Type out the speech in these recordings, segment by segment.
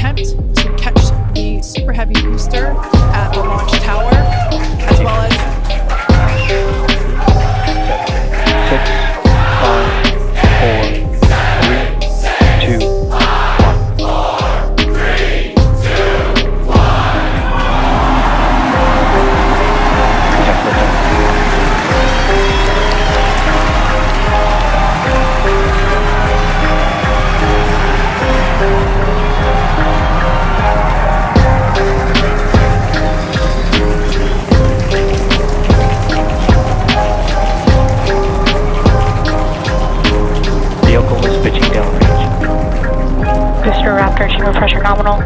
attempt to catch the Super Heavy booster at the launch tower, as well as 6, 5, 4, 3, 2, 1. Pressure nominal.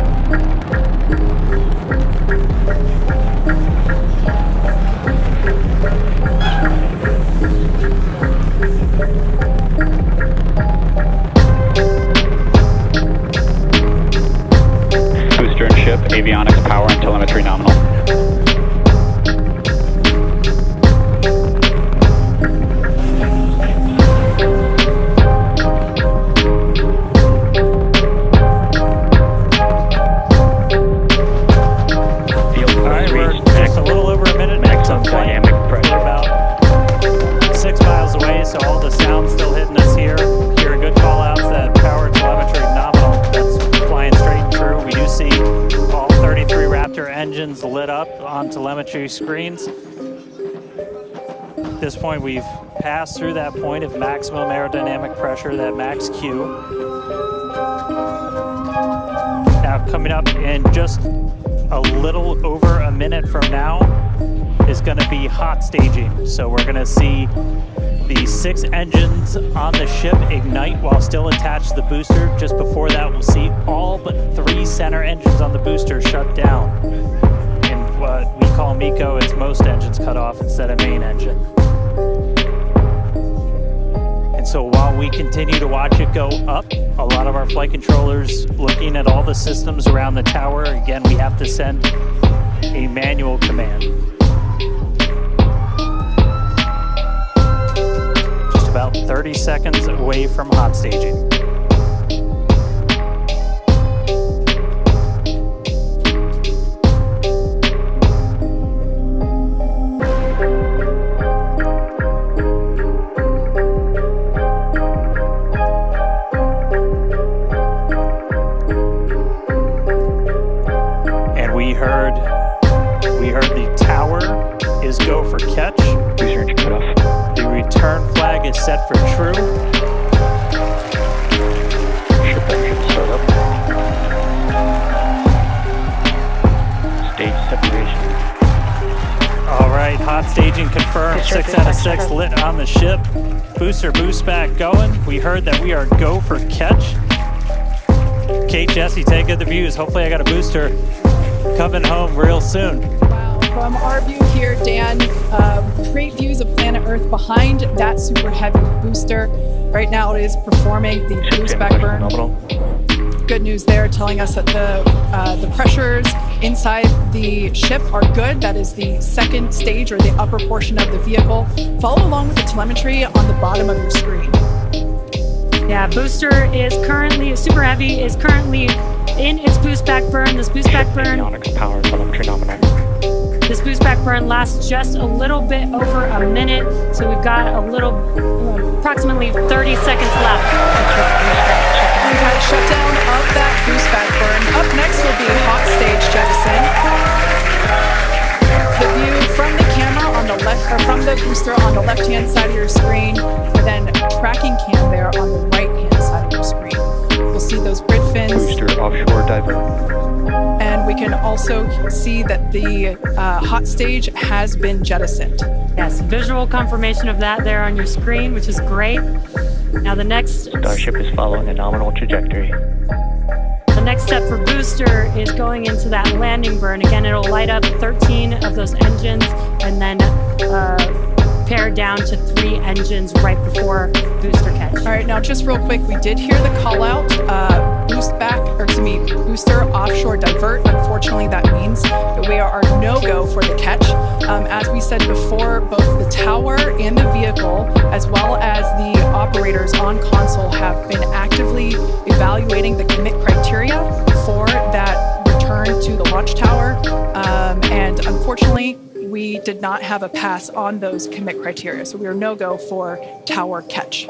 Booster and ship, avionics, power, and telemetry nominal. Engines lit up on telemetry screens. At this point, we've passed through that point of maximum aerodynamic pressure, that max Q. Now, coming up in just a little over a minute from now is going to be hot staging. So we're going to see the 6 engines on the ship ignite while still attached to the booster. Just before that, we'll see all but 3 center engines on the booster shut down. In what we call MECO, it's most engines cut off instead of main engine. And so while we continue to watch it go up, a lot of our flight controllers looking at all the systems around the tower. Again, we have to send a manual command. About 30 seconds away from hot staging. And we heard the tower is go for catch. Booster engine cut off. The return flag is set for true. Ship engine start up. Stage separation. All right, hot staging confirmed. 6 out of 6 lit on the ship. Booster boost back going. We heard that we are go for catch. Kate, Jesse, take good the views. Hopefully I got a booster coming home real soon. From our view here, Dan, great views of planet Earth behind that Super Heavy booster. Right now it is performing the boost back burn. Good news there, telling us that the pressures inside the ship are good. That is the second stage, or the upper portion of the vehicle. Follow along with the telemetry on the bottom of your screen. Yeah, booster is currently, Super Heavy is currently in its boost back burn. This boost back burn. Avionics, power, telemetry nominal. This boost back burn lasts just a little bit over a minute, so we've got approximately 30 seconds left. We've had a shutdown of that boost back burn. Up next will be hot stage jettison. The view from the camera on the left, or from the booster on the left-hand side of your screen, and then tracking cam there on the right-hand side of your screen. We'll see those grid fins. Booster offshore divert. And we can also see that the hot stage has been jettisoned. Yes, visual confirmation of that there on your screen, which is great. Now the next... Starship is following a nominal trajectory. The next step for booster is going into that landing burn. Again, it'll light up 13 of those engines and then pair down to 3 engines right before booster catch. All right, now just real quick, we did hear the call out, booster offshore divert. Unfortunately, that means that we are no-go for the catch. As we said before, both the tower and the vehicle, as well as the operators on console, have been actively evaluating the commit criteria for that did not have a pass on those commit criteria. So we are no-go for tower catch.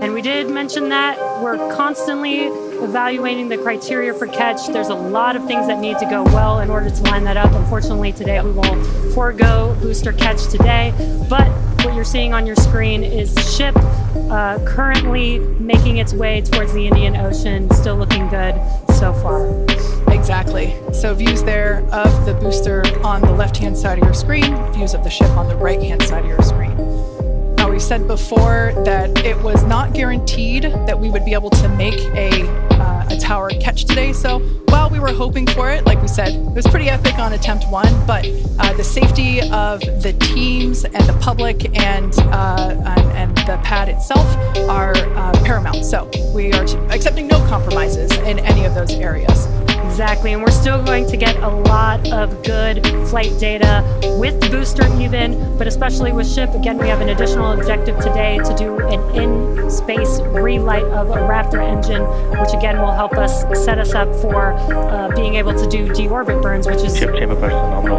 And we did mention that we're constantly evaluating the criteria for catch. There's a lot of things that need to go well in order to line that up. Unfortunately, today we will forego booster catch today. But what you're seeing on your screen is ship currently making its way towards the Indian Ocean. Still looking good so far. Exactly. So views there of the booster on the left-hand side of your screen, views of the ship on the right-hand side of your screen. Now, we said before that it was not guaranteed that we would be able to make a tower catch today. So while we were hoping for it, like we said, it was pretty epic on attempt 1, but the safety of the teams and the public and the pad itself are paramount. So we are accepting no compromises in any of those areas. Exactly, and we're still going to get a lot of good flight data with the booster even, but especially with ship. Again, we have an additional objective today to do an in-space relight of a Raptor engine, which again will help us set us up for being able to do deorbit burns, which is Ship chamber pressure nominal.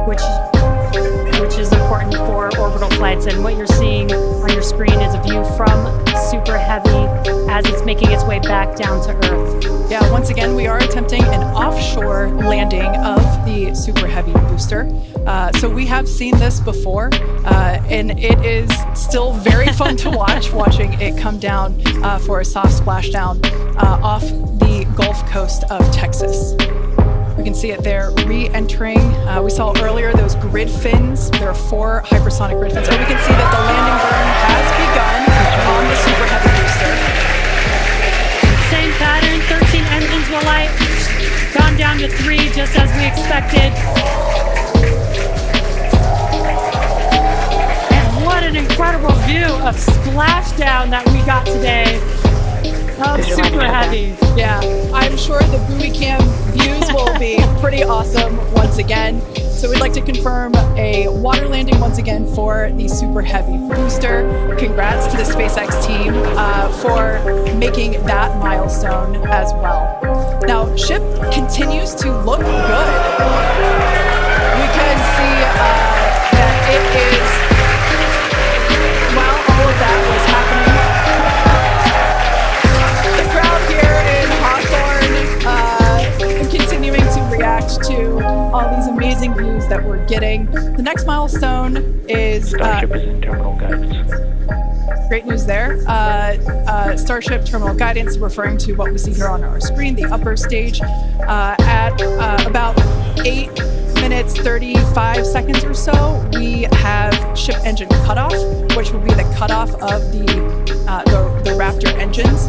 which is important for orbital flights. And what you're seeing on your screen is a view from Super Heavy as it's making its way back down to Earth. Yeah, once again, we are attempting an offshore landing of the Super Heavy booster. So we have seen this before, and it is still very fun to watching it come down for a soft splashdown off the Gulf Coast of Texas. We can see it there re-entering. We saw earlier those grid fins. There are 4 hypersonic grid fins. So we can see that the landing burn has begun on the Super Heavy booster. Same pattern, 13 engines will light, gone down to 3 just as we expected. And what an incredible view of splashdown that we got today of Super Heavy. Yeah, I'm sure the buoy cam views will be pretty awesome once again. So we'd like to confirm a water landing once again for the Super Heavy booster. Congrats to the SpaceX team for making that milestone as well. Now, ship continues to look good. We can see that it is, while all of that was happening, the crowd here in Hawthorne continuing to react to all these amazing views that we're getting. The next milestone is Starship is in terminal guidance. great news there. Starship terminal guidance, referring to what we see here on our screen, the upper stage, at about 8 minutes 35 seconds or so, we have ship engine cutoff, which will be the cutoff of the Raptor engines.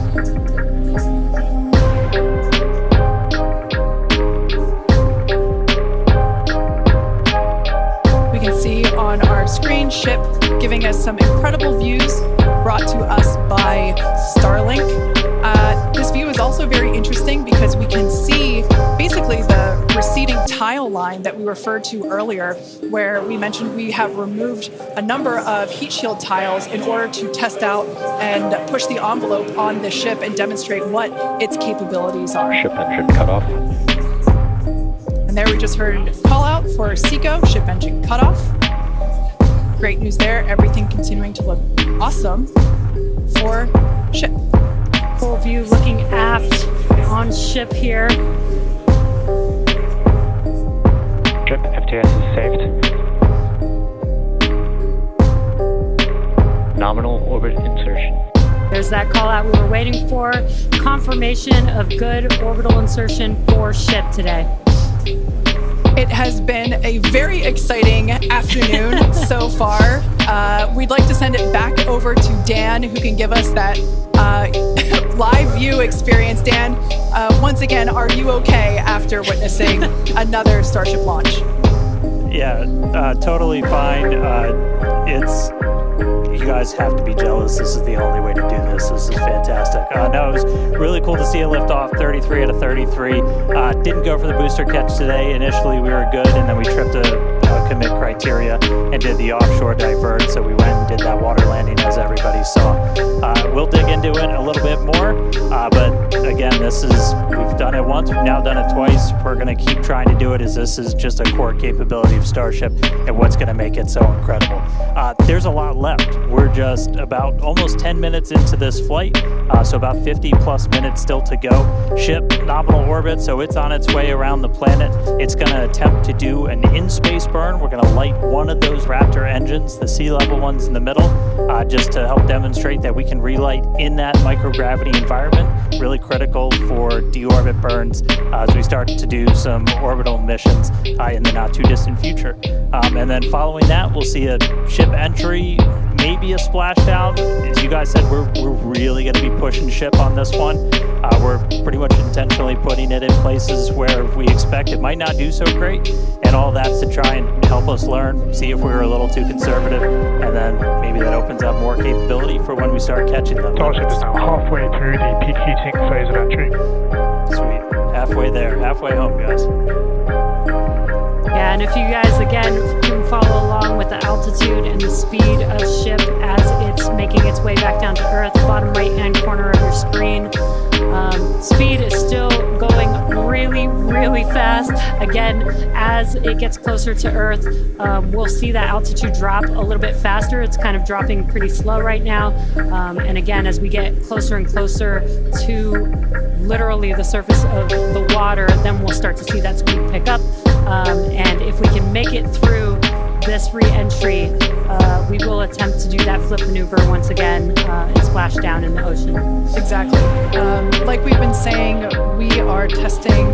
We can see on our screen ship giving us some incredible views brought to us by Starlink. This view is also very interesting because we can see basically the receding tile line that we referred to earlier, where we mentioned we have removed a number of heat shield tiles in order to test out and push the envelope on the ship and demonstrate what its capabilities are. Ship engine cutoff. And there we just heard call out for SECO, ship engine cutoff. Great news there. Everything continuing to look awesome for ship. Full view looking aft on ship here. Ship FTS is saved. Nominal orbit insertion. There's that call out we were waiting for. Confirmation of good orbital insertion for ship today. It has been a very exciting afternoon so far. We'd like to send it back over to Dan, who can give us that live view experience. Dan, once again, are you okay after witnessing another Starship launch? Yeah, totally fine. It's you guys have to be jealous. This is the only way to do this. This is fantastic. No, it was really cool to see a liftoff, 33 out of 33. Didn't go for the booster catch today. Initially, we were good, and then we tripped a commit criteria and did the offshore divert. So we went and did that water landing, as everybody saw. We'll dig into it a little bit more, but again, we've done it once, we've now done it twice. We're going to keep trying to do it, as this is just a core capability of Starship and what's going to make it so incredible. There's a lot left. We're just about almost 10 minutes into this flight, so about 50 plus minutes still to go. Ship nominal orbit, so it's on its way around the planet. It's going to attempt to do an in-space burn. We're going to light one of those Raptor engines, the sea level ones in the middle, just to help demonstrate that we can relight in that microgravity environment. Really critical for deorbit burns as we start to do some orbital missions in the not too distant future. And then following that, we'll see a ship entry, maybe a splashdown. As you guys said, we're really going to be pushing ship on this one. We're pretty much intentionally putting it in places where we expect it might not do so great, and all that's to try and help us learn, see if we were a little too conservative, and then maybe that opens up more capability for when we start catching them. Starship is now halfway through the peak heating phase of entry. Sweet. Halfway there. Halfway home, guys. Yeah, and if you guys, again, can follow along with the altitude and the speed of ship as it's making its way back down to Earth, bottom right-hand corner of your screen, speed is still going really, really fast. Again, as it gets closer to Earth, we'll see that altitude drop a little bit faster. It's kind of dropping pretty slow right now. And again, as we get closer and closer to literally the surface of the water, then we'll start to see that speed pick up. And if we can make it through this re-entry, we will attempt to do that flip maneuver once again and splash down in the ocean. Exactly. Like we've been saying, we are testing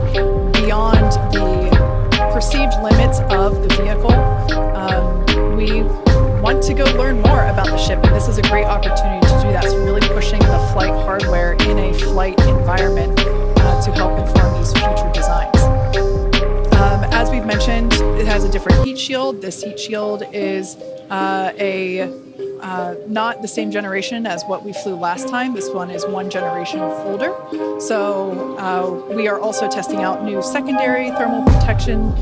beyond the perceived limits of the vehicle. We want to go learn more about the ship, and this is a great opportunity to do that. So really pushing the flight hardware in a flight environment to help inform these future designs. As we've mentioned, it has a different heat shield. This heat shield is not the same generation as what we flew last time. This one is one generation older. So we are also testing out new secondary thermal protection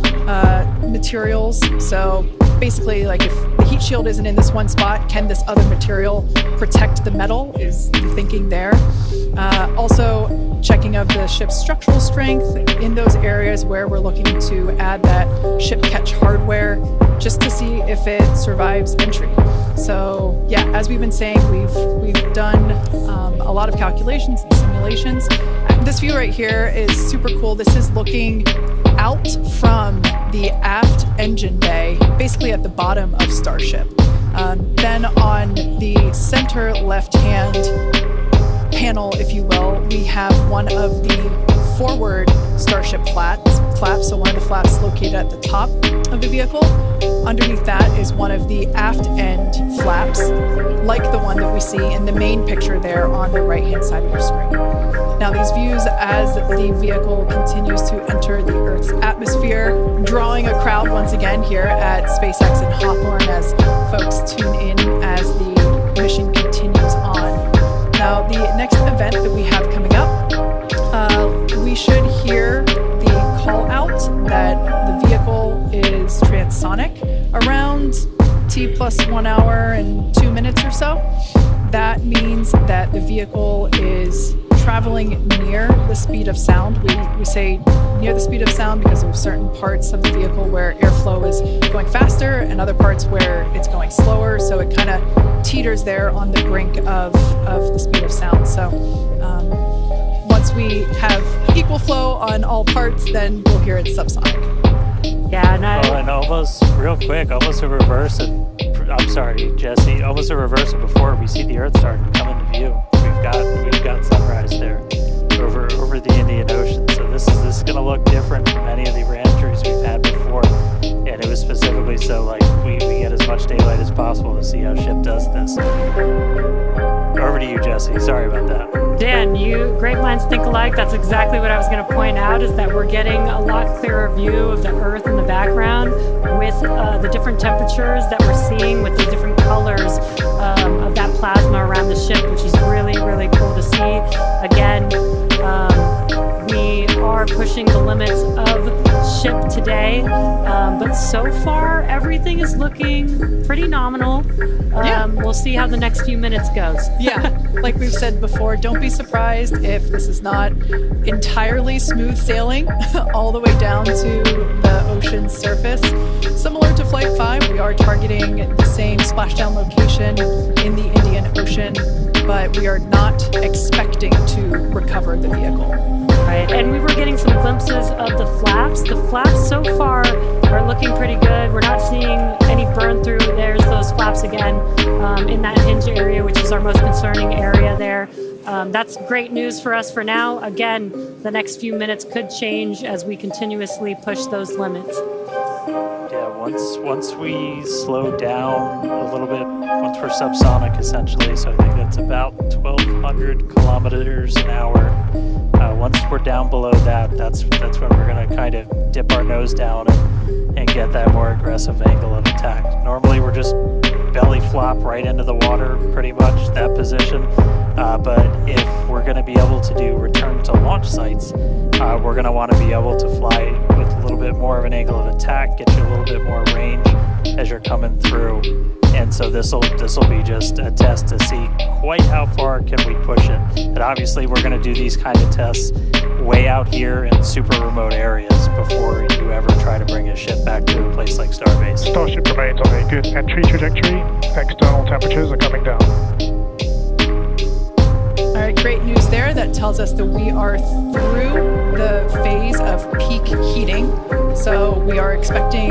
materials. So basically, like, if the heat shield isn't in this one spot, can this other material protect the metal, is the thinking there. Also checking of the ship's structural strength in those areas where we're looking to add that ship catch hardware, just to see if it survives entry. So yeah, as we've been saying, we've done a lot of calculations and simulations. This view right here is super cool. This is looking out from the aft engine bay, basically at the bottom of Starship. Then on the center left-hand panel, if you will, we have one of the forward Starship flaps, so one of the flaps located at the top of the vehicle. Underneath that is one of the aft end flaps, like the one that we see in the main picture there on the right-hand side of your screen. Now these views, as the vehicle continues to enter the Earth's atmosphere, drawing a crowd once again here at SpaceX in Hawthorne as folks tune in as the mission continues on. Now, the next event that we have coming up, we should hear the call out that the vehicle is transonic around T+1 hour and 2 minutes or so. That means that the vehicle is traveling near the speed of sound. We say near the speed of sound because of certain parts of the vehicle where airflow is going faster and other parts where it's going slower. So it kind of teeters there on the brink of the speed of sound. So once we have equal flow on all parts, then we'll hear it subsonic. Yeah, and almost real quick, almost a reverse of, I'm sorry, Jesse, almost a reverse of before we see the Earth starting to come into view. We've got sunrise there over the Indian Ocean. So this is going to look different from any of the reentries we've had before, and it was specifically so like we get as much daylight as possible to see how ship does this. Over to you, Jesse. Sorry about that. Dan, great minds think alike. That's exactly what I was going to point out, is that we're getting a lot clearer view of the Earth in the background with the different temperatures that we're seeing, with the different colors of that plasma around the ship, which is really, really cool to see. Again, we are pushing the limits of ship today, but so far everything is looking pretty nominal. We'll see how the next few minutes goes. Yeah, like we've said before, don't be surprised if this is not entirely smooth sailing all the way down to the ocean's surface. Similar to Flight 5, we are targeting the same splashdown location in the Indian Ocean, but we are not expecting to recover the vehicle. Right, and we were getting some glimpses of the flaps. The flaps so far are looking pretty good. We're not seeing any burn through. There's those flaps again in that hinge area, which is our most concerning area there. That's great news for us for now. Again, the next few minutes could change as we continuously push those limits. Yeah, once we slow down a little bit, once we're subsonic essentially, so I think that's about 1,200 kilometers an hour. Once we're down below that, that's when we're going to kind of dip our nose down and get that more aggressive angle of attack. Normally we're just belly flop right into the water, pretty much that position. But if we're going to be able to do return to launch sites, we're going to want to be able to fly with a little bit more of an angle of attack, get you a little bit more range as you're coming through. And so this will be just a test to see quite how far can we push it. And obviously we're going to do these kind of tests way out here in super remote areas before you ever try to bring a ship back to a place like Starbase. Starship remains on a good entry trajectory. External temperatures are coming down. All right, great news there. That tells us that we are through the phase of peak heating. So we are expecting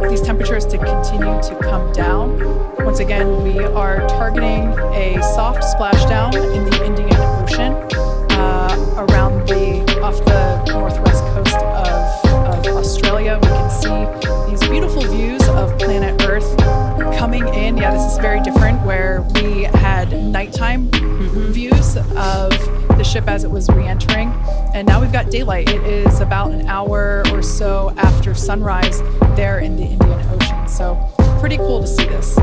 these temperatures to continue to come down. Once again, we are targeting a soft splashdown in the Indian Ocean off the northwest coast of Australia. We can see these beautiful views of planet Earth coming in. Yeah, this is very different, where we had nighttime views of the ship as it was re-entering, and now we've got daylight. It is about an hour or so after sunrise there in the Indian Ocean, so pretty cool to see this.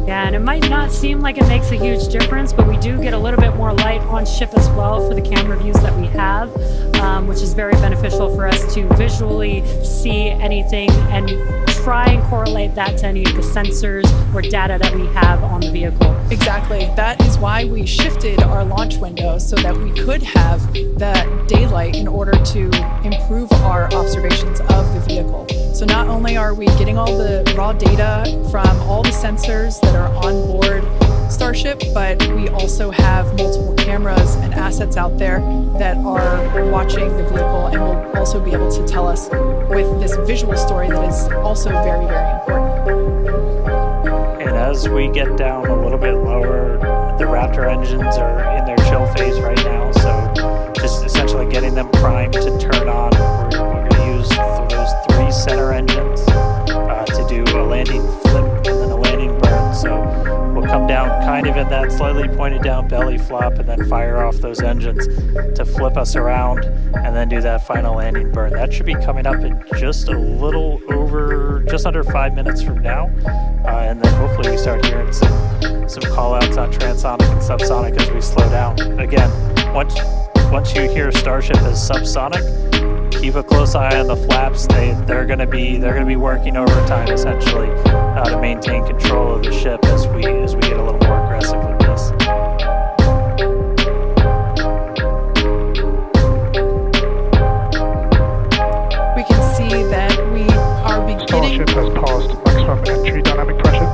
Yeah, and it might not seem like it makes a huge difference, but we do get a little bit more light on ship as well for the camera views that we have, which is very beneficial for us to visually see anything and try and correlate that to any of the sensors or data that we have on the vehicle. Exactly. That is why we shifted our launch window so that we could have that daylight in order to improve our observations of the vehicle. So not only are we getting all the raw data from all the sensors that are on board Starship, but we also have multiple cameras and assets out there that are watching the vehicle and will also be able to tell us with this visual story that is also very, very important. And as we get down a little bit lower, the Raptor engines are in their chill phase right now, so just essentially getting them primed to turn on. We're going to use those 3 center engines to do a landing flip and then a landing burn. So we'll come down kind of in that slightly pointed down belly flop and then fire off those engines to flip us around and then do that final landing burn. That should be coming up in just under 5 minutes from now. And then hopefully we start hearing some call outs on transonic and subsonic as we slow down. Again, once you hear Starship as subsonic, keep a close eye on the flaps. They're going to be working overtime essentially to maintain control of the ship as we get a little more aggressive with this. We can see that we are beginning. Starship has passed maximum entry dynamic pressure.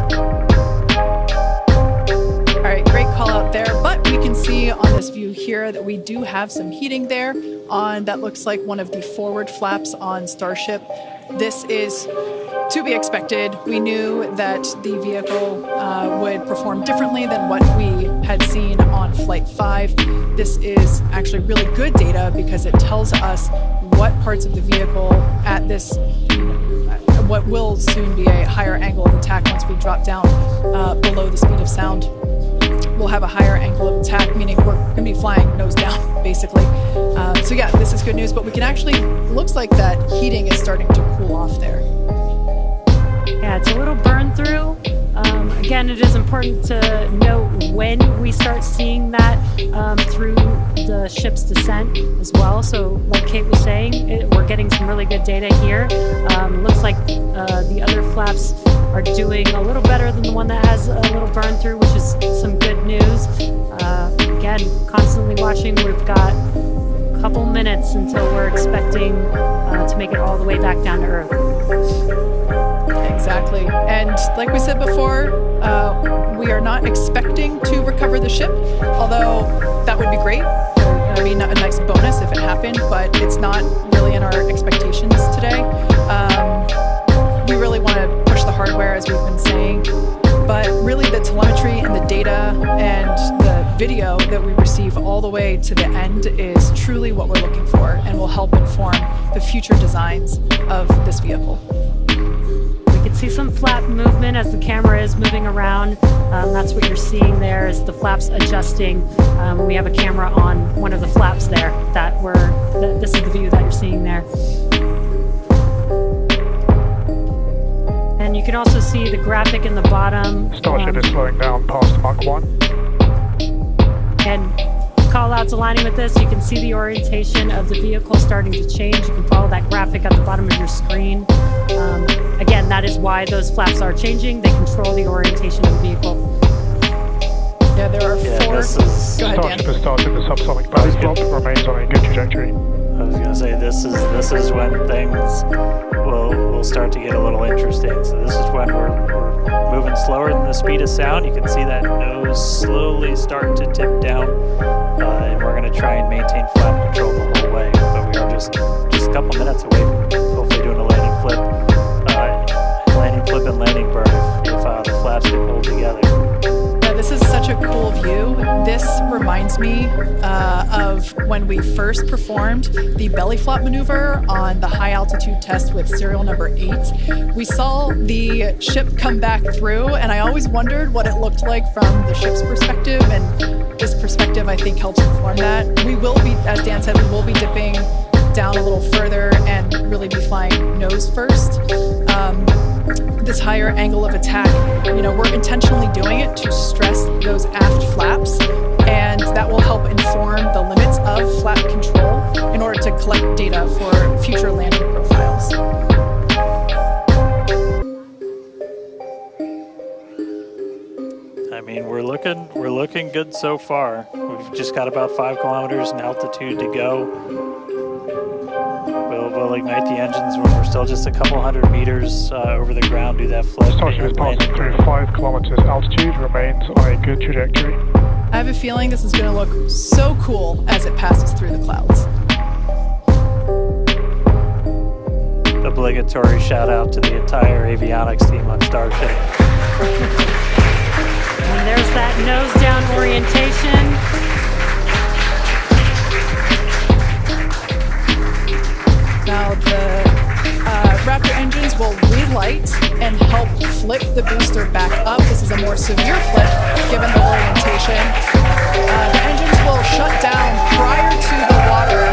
All right, great call out there. But we can see on this view here that we do have some heating there on that looks like one of the forward flaps on Starship. This is to be expected. We knew that the vehicle would perform differently than what we had seen on Flight 5. This is actually really good data because it tells us what parts of the vehicle at this, what will soon be a higher angle of attack once we drop down below the speed of sound. we'll have a higher angle of attack, meaning we're going to be flying nose down, basically. So yeah, this is good news, but we can actually, looks like that heating is starting to cool off there. Yeah, it's a little burn through. Again, it is important to note when we start seeing that through the ship's descent as well. So like Kate was saying, we're getting some really good data here. Looks like the other flaps are doing a little better than the one that has a little burn through, which is some good news. Again, constantly watching. We've got a couple minutes until we're expecting to make it all the way back down to Earth. Exactly. And like we said before, we are not expecting to recover the ship, although that would be great. I mean, a nice bonus if it happened, but it's not really in our expectations today. We really want to push the hardware, as we've been saying, but really the telemetry and the data and the video that we receive all the way to the end is truly what we're looking for and will help inform the future designs of this vehicle. You can see some flap movement as the camera is moving around. That's what you're seeing there is the flaps adjusting. We have a camera on one of the flaps there this is the view that you're seeing there. And you can also see the graphic in the bottom. Starship is slowing down past Mach 1. And call outs aligning with this, you can see the orientation of the vehicle starting to change. You can follow that graphic at the bottom of your screen. Again, that is why those flaps are changing. They control the orientation of the vehicle. Yeah, there are four. Go ahead, Dan. Starship has started the subsonic belly flop, remains on a good trajectory. I was gonna say this is when things will start to get a little interesting. So this is when we're moving slower than the speed of sound. You can see that nose slowly start to tip down, and we're gonna try and maintain flap control the whole way. But we are just a couple minutes away from hopefully doing a landing flip and landing burn if the flaps can hold together. Yeah, this is such a cool view. This reminds me of when we first performed the belly flop maneuver on the high altitude test with serial number 8. We saw the ship come back through, and I always wondered what it looked like from the ship's perspective, and this perspective I think helps inform that. We will be, as Dan said, we will be dipping down a little further and really be flying nose first. This higher angle of attack, we're intentionally doing it to stress those aft flaps, and that will help inform the limits of flap control in order to collect data for future landing profiles. I mean, we're looking good so far. We've just got about 5 kilometers in altitude to go. We'll ignite the engines when we're still just a couple hundred meters over the ground, do that flip. Starship is passing through 5 kilometers altitude, remains on a good trajectory. I have a feeling this is going to look so cool as it passes through the clouds. Obligatory shout out to the entire avionics team on Starship. And there's that nose down orientation. Now the Raptor engines will relight and help flip the booster back up. This is a more severe flip given the orientation. The engines will shut down prior to the water